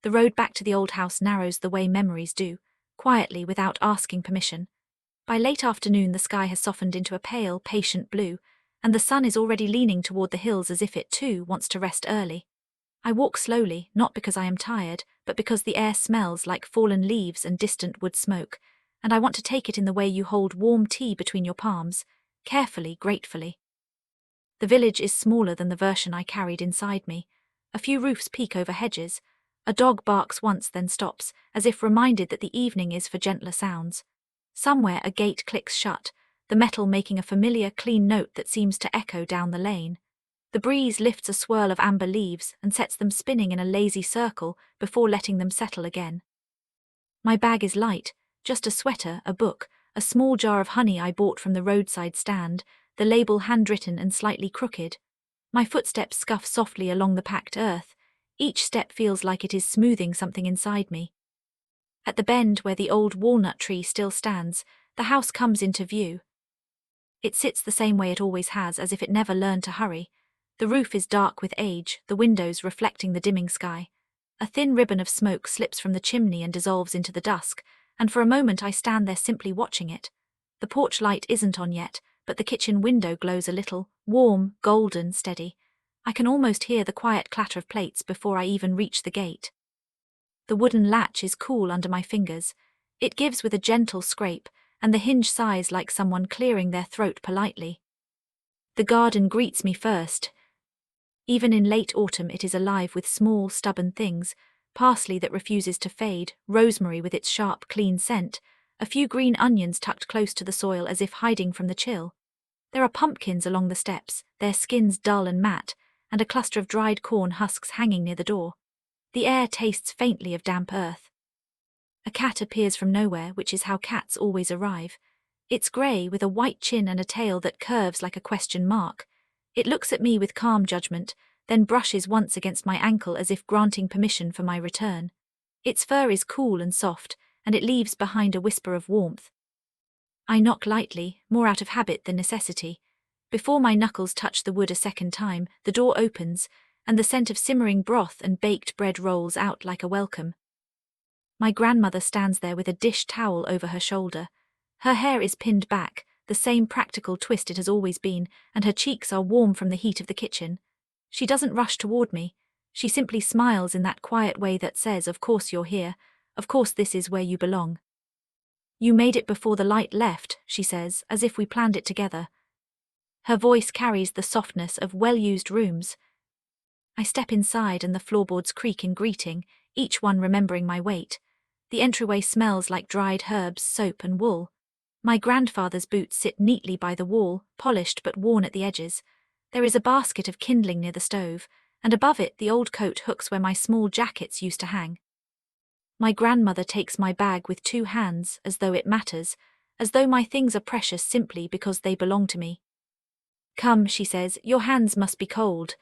The road back to the old house narrows the way memories do, quietly without asking permission. By late afternoon the sky has softened into a pale, patient blue, and the sun is already leaning toward the hills as if it too wants to rest early. I walk slowly, not because I am tired, but because the air smells like fallen leaves and distant wood smoke, and I want to take it in the way you hold warm tea between your palms, carefully, gratefully. The village is smaller than the version I carried inside me. A few roofs peek over hedges. A dog barks once then stops, as if reminded that the evening is for gentler sounds. Somewhere a gate clicks shut, the metal making a familiar, clean note that seems to echo down the lane. The breeze lifts a swirl of amber leaves and sets them spinning in a lazy circle before letting them settle again. My bag is light, just a sweater, a book, a small jar of honey I bought from the roadside stand, the label handwritten and slightly crooked. My footsteps scuff softly along the packed earth. Each step feels like it is smoothing something inside me. At the bend where the old walnut tree still stands, the house comes into view. It sits the same way it always has, as if it never learned to hurry. The roof is dark with age, the windows reflecting the dimming sky. A thin ribbon of smoke slips from the chimney and dissolves into the dusk, and for a moment I stand there simply watching it. The porch light isn't on yet, but the kitchen window glows a little, warm, golden, steady. I can almost hear the quiet clatter of plates before I even reach the gate. The wooden latch is cool under my fingers. It gives with a gentle scrape, and the hinge sighs like someone clearing their throat politely. The garden greets me first. Even in late autumn it is alive with small, stubborn things, parsley that refuses to fade, rosemary with its sharp, clean scent, a few green onions tucked close to the soil as if hiding from the chill. There are pumpkins along the steps, their skins dull and matte, and a cluster of dried corn husks hanging near the door. The air tastes faintly of damp earth. A cat appears from nowhere, which is how cats always arrive. It's grey, with a white chin and a tail that curves like a question mark. It looks at me with calm judgment, then brushes once against my ankle as if granting permission for my return. Its fur is cool and soft, and it leaves behind a whisper of warmth. I knock lightly, more out of habit than necessity. Before my knuckles touch the wood a second time, the door opens, and the scent of simmering broth and baked bread rolls out like a welcome. My grandmother stands there with a dish towel over her shoulder. Her hair is pinned back, the same practical twist it has always been, and her cheeks are warm from the heat of the kitchen. She doesn't rush toward me. She simply smiles in that quiet way that says, "Of course you're here. Of course this is where you belong." "You made it before the light left," she says, as if we planned it together. Her voice carries the softness of well-used rooms. I step inside and the floorboards creak in greeting, each one remembering my weight. The entryway smells like dried herbs, soap and wool. My grandfather's boots sit neatly by the wall, polished but worn at the edges. There is a basket of kindling near the stove, and above it the old coat hooks where my small jackets used to hang. My grandmother takes my bag with two hands, as though it matters, as though my things are precious simply because they belong to me. "Come," she says, "your hands must be cold."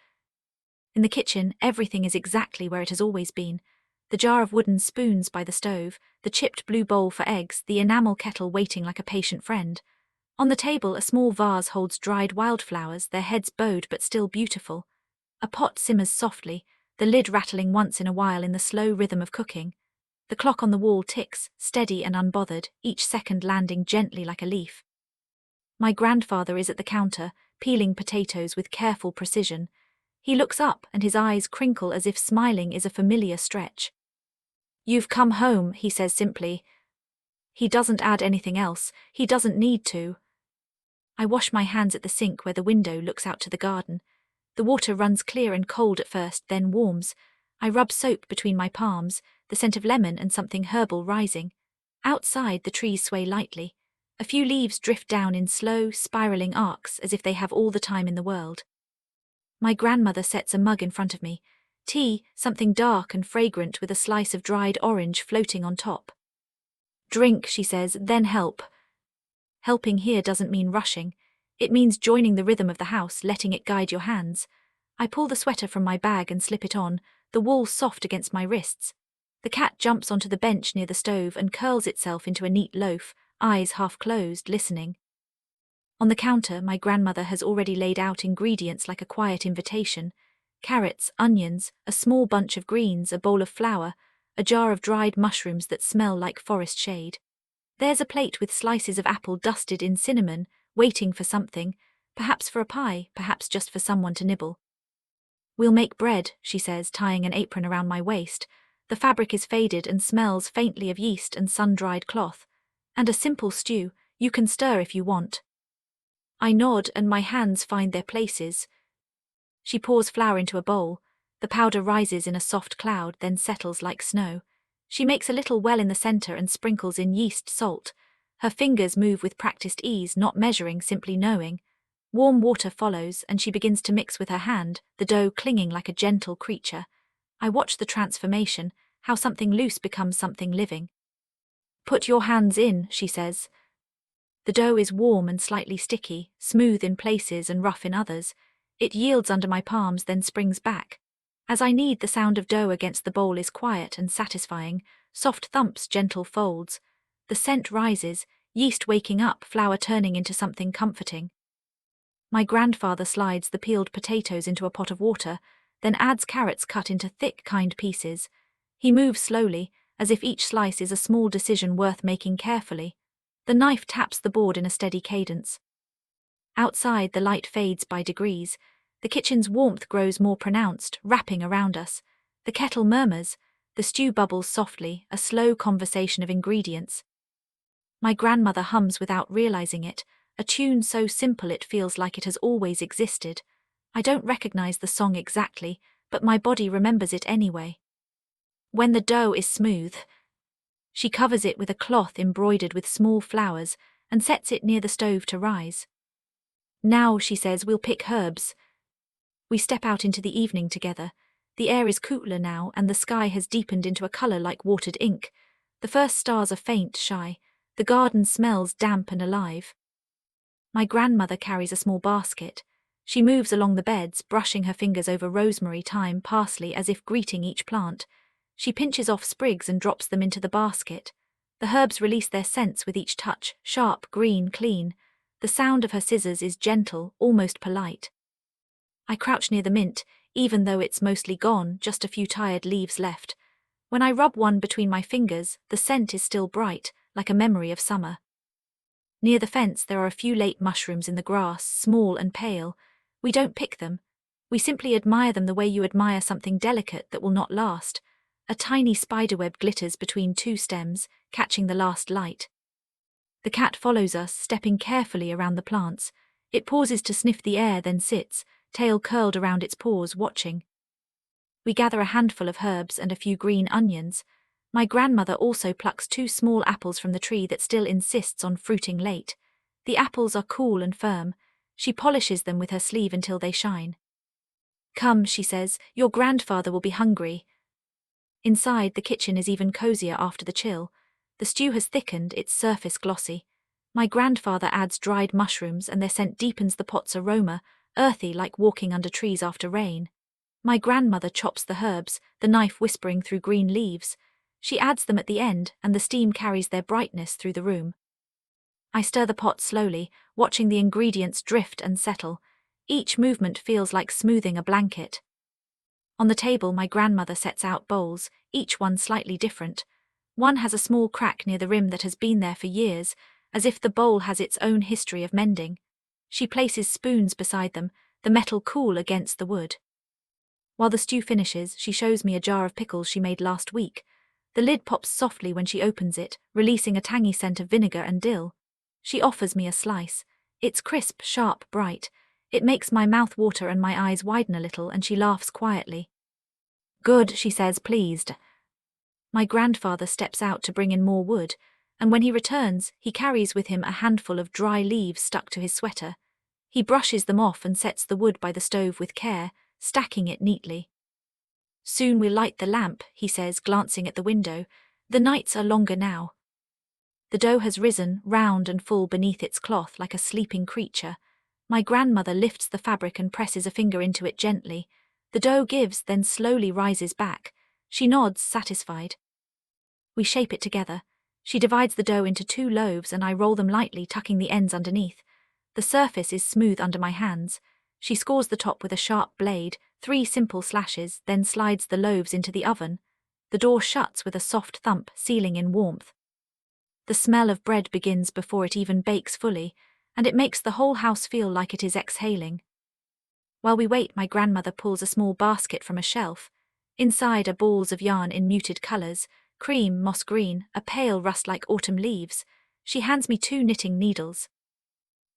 In the kitchen, everything is exactly where it has always been. The jar of wooden spoons by the stove, the chipped blue bowl for eggs, the enamel kettle waiting like a patient friend. On the table, a small vase holds dried wildflowers, their heads bowed but still beautiful. A pot simmers softly, the lid rattling once in a while in the slow rhythm of cooking. The clock on the wall ticks, steady and unbothered, each second landing gently like a leaf. My grandfather is at the counter, peeling potatoes with careful precision. He looks up and his eyes crinkle as if smiling is a familiar stretch. "You've come home," he says simply. He doesn't add anything else, he doesn't need to. I wash my hands at the sink where the window looks out to the garden. The water runs clear and cold at first, then warms. I rub soap between my palms, the scent of lemon and something herbal rising. Outside, the trees sway lightly. A few leaves drift down in slow, spiraling arcs as if they have all the time in the world. My grandmother sets a mug in front of me. Tea, something dark and fragrant with a slice of dried orange floating on top. "Drink," she says, "then help." Helping here doesn't mean rushing. It means joining the rhythm of the house, letting it guide your hands. I pull the sweater from my bag and slip it on, the wool soft against my wrists. The cat jumps onto the bench near the stove and curls itself into a neat loaf, eyes half closed, listening. On the counter, my grandmother has already laid out ingredients like a quiet invitation. Carrots, onions, a small bunch of greens, a bowl of flour, a jar of dried mushrooms that smell like forest shade. There's a plate with slices of apple dusted in cinnamon, waiting for something, perhaps for a pie, perhaps just for someone to nibble. "We'll make bread," she says, tying an apron around my waist. The fabric is faded and smells faintly of yeast and sun-dried cloth. "And a simple stew, you can stir if you want." I nod and my hands find their places. She pours flour into a bowl. The powder rises in a soft cloud, then settles like snow. She makes a little well in the center and sprinkles in yeast salt. Her fingers move with practiced ease, not measuring, simply knowing. Warm water follows, and she begins to mix with her hand, the dough clinging like a gentle creature. I watch the transformation, how something loose becomes something living. "Put your hands in," she says. The dough is warm and slightly sticky, smooth in places and rough in others. It yields under my palms, then springs back. As I knead, the sound of dough against the bowl is quiet and satisfying, soft thumps, gentle folds. The scent rises, yeast waking up, flour turning into something comforting. My grandfather slides the peeled potatoes into a pot of water, then adds carrots cut into thick, kind pieces. He moves slowly, as if each slice is a small decision worth making carefully. The knife taps the board in a steady cadence. Outside, the light fades by degrees. The kitchen's warmth grows more pronounced, wrapping around us. The kettle murmurs. The stew bubbles softly, a slow conversation of ingredients. My grandmother hums without realizing it, a tune so simple it feels like it has always existed. I don't recognize the song exactly, but my body remembers it anyway. When the dough is smooth, she covers it with a cloth embroidered with small flowers and sets it near the stove to rise. "Now," she says, "we'll pick herbs." We step out into the evening together. The air is cooler now, and the sky has deepened into a color like watered ink. The first stars are faint, shy. The garden smells damp and alive. My grandmother carries a small basket. She moves along the beds, brushing her fingers over rosemary, thyme, parsley, as if greeting each plant. She pinches off sprigs and drops them into the basket. The herbs release their scents with each touch, sharp, green, clean. The sound of her scissors is gentle, almost polite. I crouch near the mint, even though it's mostly gone, just a few tired leaves left. When I rub one between my fingers, the scent is still bright, like a memory of summer. Near the fence there are a few late mushrooms in the grass, small and pale. We don't pick them. We simply admire them the way you admire something delicate that will not last. A tiny spiderweb glitters between two stems, catching the last light. The cat follows us, stepping carefully around the plants. It pauses to sniff the air, then sits, tail curled around its paws, watching. We gather a handful of herbs and a few green onions. My grandmother also plucks 2 small apples from the tree that still insists on fruiting late. The apples are cool and firm. She polishes them with her sleeve until they shine. "Come," she says, "your grandfather will be hungry." Inside, the kitchen is even cozier after the chill. The stew has thickened, its surface glossy. My grandfather adds dried mushrooms, and their scent deepens the pot's aroma, earthy like walking under trees after rain. My grandmother chops the herbs, the knife whispering through green leaves. She adds them at the end, and the steam carries their brightness through the room. I stir the pot slowly, watching the ingredients drift and settle. Each movement feels like smoothing a blanket. On the table, my grandmother sets out bowls, each one slightly different. One has a small crack near the rim that has been there for years, as if the bowl has its own history of mending. She places spoons beside them, the metal cool against the wood. While the stew finishes, she shows me a jar of pickles she made last week. The lid pops softly when she opens it, releasing a tangy scent of vinegar and dill. She offers me a slice. It's crisp, sharp, bright. It makes my mouth water and my eyes widen a little, and she laughs quietly. "Good," she says, pleased. My grandfather steps out to bring in more wood, and when he returns, he carries with him a handful of dry leaves stuck to his sweater. He brushes them off and sets the wood by the stove with care, stacking it neatly. "Soon we'll light the lamp," he says, glancing at the window. "The nights are longer now." The dough has risen, round and full beneath its cloth, like a sleeping creature. My grandmother lifts the fabric and presses a finger into it gently. The dough gives, then slowly rises back. She nods, satisfied. We shape it together. She divides the dough into 2 loaves, and I roll them lightly, tucking the ends underneath. The surface is smooth under my hands. She scores the top with a sharp blade, 3 simple slashes, then slides the loaves into the oven. The door shuts with a soft thump, sealing in warmth. The smell of bread begins before it even bakes fully, and it makes the whole house feel like it is exhaling. While we wait, my grandmother pulls a small basket from a shelf. Inside are balls of yarn in muted colors, cream, moss green, a pale rust like autumn leaves. She hands me 2 knitting needles.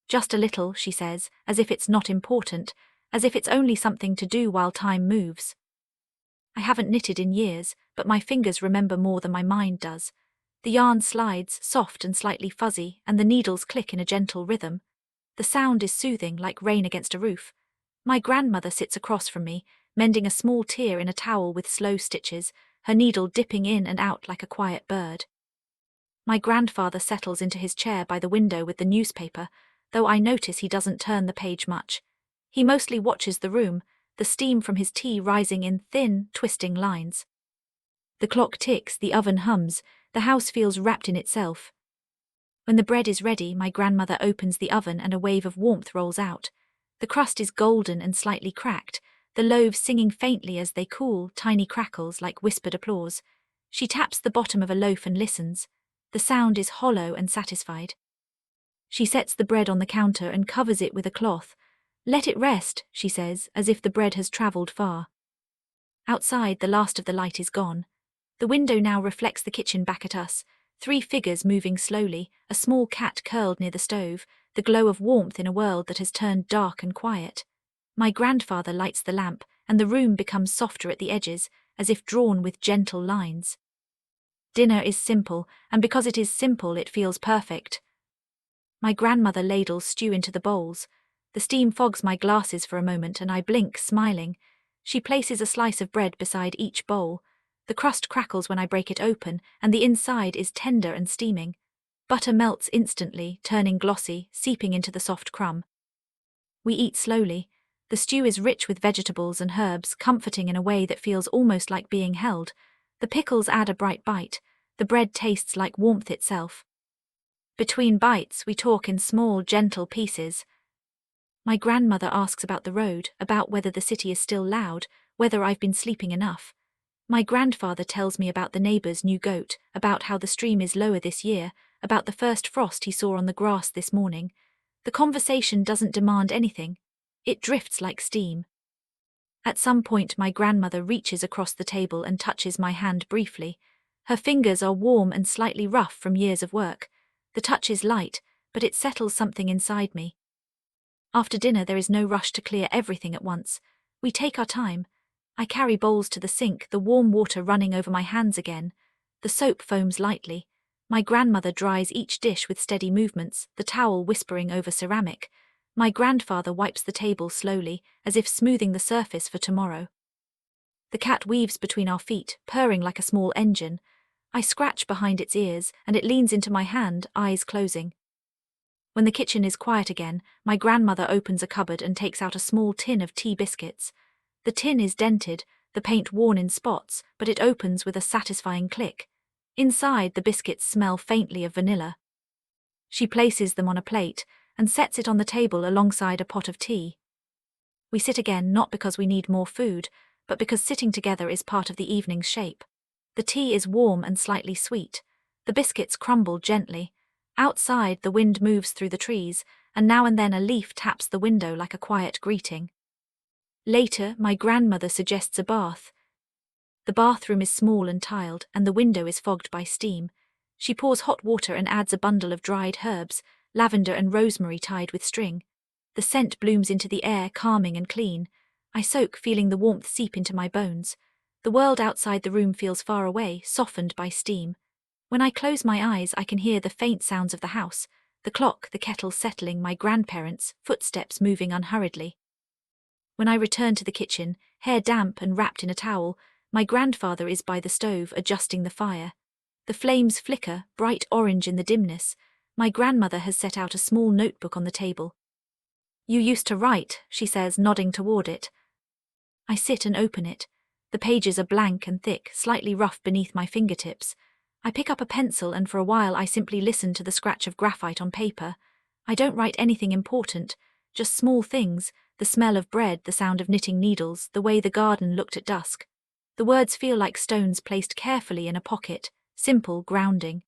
Just a little, she says, as if it's not important, as if it's only something to do while time moves. I haven't knitted in years, but my fingers remember more than my mind does. The yarn slides, soft and slightly fuzzy, and the needles click in a gentle rhythm. The sound is soothing, like rain against a roof. My grandmother sits across from me, mending a small tear in a towel with slow stitches, her needle dipping in and out like a quiet bird. My grandfather settles into his chair by the window with the newspaper, though I notice he doesn't turn the page much. He mostly watches the room, the steam from his tea rising in thin, twisting lines. The clock ticks, the oven hums, the house feels wrapped in itself. When the bread is ready, my grandmother opens the oven and a wave of warmth rolls out. The crust is golden and slightly cracked, the loaves singing faintly as they cool, tiny crackles like whispered applause. She taps the bottom of a loaf and listens. The sound is hollow and satisfied. She sets the bread on the counter and covers it with a cloth. "Let it rest," she says, as if the bread has travelled far. Outside, the last of the light is gone. The window now reflects the kitchen back at us, 3 figures moving slowly, a small cat curled near the stove, the glow of warmth in a world that has turned dark and quiet. My grandfather lights the lamp, and the room becomes softer at the edges, as if drawn with gentle lines. Dinner is simple, and because it is simple, it feels perfect. My grandmother ladles stew into the bowls. The steam fogs my glasses for a moment, and I blink, smiling. She places a slice of bread beside each bowl. The crust crackles when I break it open, and the inside is tender and steaming. Butter melts instantly, turning glossy, seeping into the soft crumb. We eat slowly. The stew is rich with vegetables and herbs, comforting in a way that feels almost like being held. The pickles add a bright bite. The bread tastes like warmth itself. Between bites, we talk in small, gentle pieces. My grandmother asks about the road, about whether the city is still loud, whether I've been sleeping enough. My grandfather tells me about the neighbour's new goat, about how the stream is lower this year, about the first frost he saw on the grass this morning. The conversation doesn't demand anything. It drifts like steam. At some point, my grandmother reaches across the table and touches my hand briefly. Her fingers are warm and slightly rough from years of work. The touch is light, but it settles something inside me. After dinner, there is no rush to clear everything at once. We take our time. I carry bowls to the sink, the warm water running over my hands again. The soap foams lightly. My grandmother dries each dish with steady movements, the towel whispering over ceramic. My grandfather wipes the table slowly, as if smoothing the surface for tomorrow. The cat weaves between our feet, purring like a small engine. I scratch behind its ears, and it leans into my hand, eyes closing. When the kitchen is quiet again, my grandmother opens a cupboard and takes out a small tin of tea biscuits. The tin is dented, the paint worn in spots, but it opens with a satisfying click. Inside, the biscuits smell faintly of vanilla. She places them on a plate and sets it on the table alongside a pot of tea. We sit again, not because we need more food, but because sitting together is part of the evening's shape. The tea is warm and slightly sweet. The biscuits crumble gently. Outside, the wind moves through the trees, and now and then a leaf taps the window like a quiet greeting. Later, my grandmother suggests a bath. The bathroom is small and tiled, and the window is fogged by steam. She pours hot water and adds a bundle of dried herbs, lavender and rosemary tied with string. The scent blooms into the air, calming and clean. I soak, feeling the warmth seep into my bones. The world outside the room feels far away, softened by steam. When I close my eyes, I can hear the faint sounds of the house, the clock, the kettle settling, my grandparents' footsteps moving unhurriedly. When I return to the kitchen, hair damp and wrapped in a towel, my grandfather is by the stove, adjusting the fire. The flames flicker, bright orange in the dimness. My grandmother has set out a small notebook on the table. "You used to write," she says, nodding toward it. I sit and open it. The pages are blank and thick, slightly rough beneath my fingertips. I pick up a pencil and for a while I simply listen to the scratch of graphite on paper. I don't write anything important, just small things, the smell of bread, the sound of knitting needles, the way the garden looked at dusk. The words feel like stones placed carefully in a pocket, simple, grounding.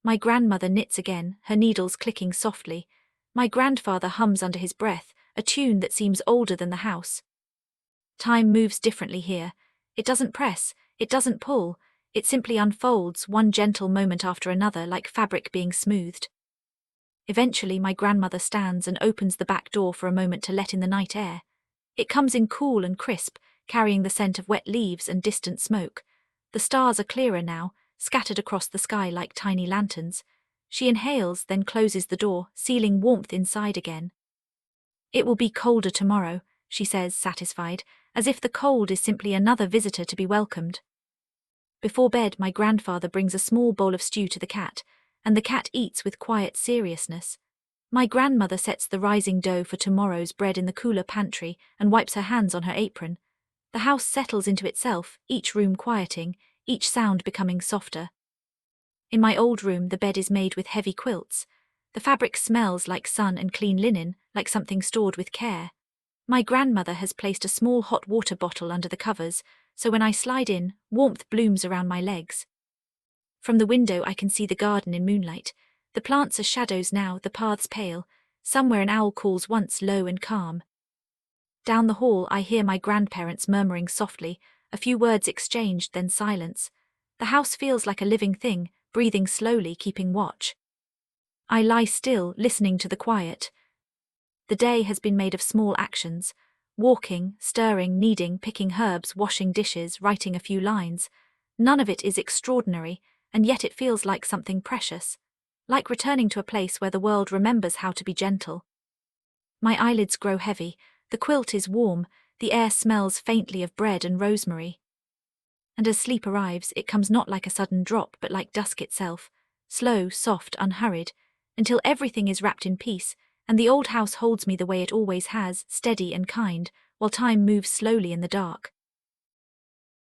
My grandmother knits again, her needles clicking softly. My grandfather hums under his breath, a tune that seems older than the house. Time moves differently here. It doesn't press, it doesn't pull, it simply unfolds, one gentle moment after another, like fabric being smoothed. Eventually my grandmother stands and opens the back door for a moment to let in the night air. It comes in cool and crisp, carrying the scent of wet leaves and distant smoke. The stars are clearer now, scattered across the sky like tiny lanterns. She inhales, then closes the door, sealing warmth inside again. "It will be colder tomorrow," she says, satisfied, as if the cold is simply another visitor to be welcomed. Before bed, my grandfather brings a small bowl of stew to the cat, and the cat eats with quiet seriousness. My grandmother sets the rising dough for tomorrow's bread in the cooler pantry and wipes her hands on her apron. The house settles into itself, each room quieting, each sound becoming softer. In my old room, the bed is made with heavy quilts. The fabric smells like sun and clean linen, like something stored with care. My grandmother has placed a small hot water bottle under the covers, so when I slide in, warmth blooms around my legs. From the window I can see the garden in moonlight. The plants are shadows now, the paths pale. Somewhere an owl calls once, low and calm. Down the hall I hear my grandparents murmuring softly, a few words exchanged, then silence. The house feels like a living thing, breathing slowly, keeping watch. I lie still, listening to the quiet. The day has been made of small actions. Walking, stirring, kneading, picking herbs, washing dishes, writing a few lines. None of it is extraordinary, and yet it feels like something precious. Like returning to a place where the world remembers how to be gentle. My eyelids grow heavy, the quilt is warm, the air smells faintly of bread and rosemary. And as sleep arrives, it comes not like a sudden drop but like dusk itself, slow, soft, unhurried, until everything is wrapped in peace, and the old house holds me the way it always has, steady and kind, while time moves slowly in the dark.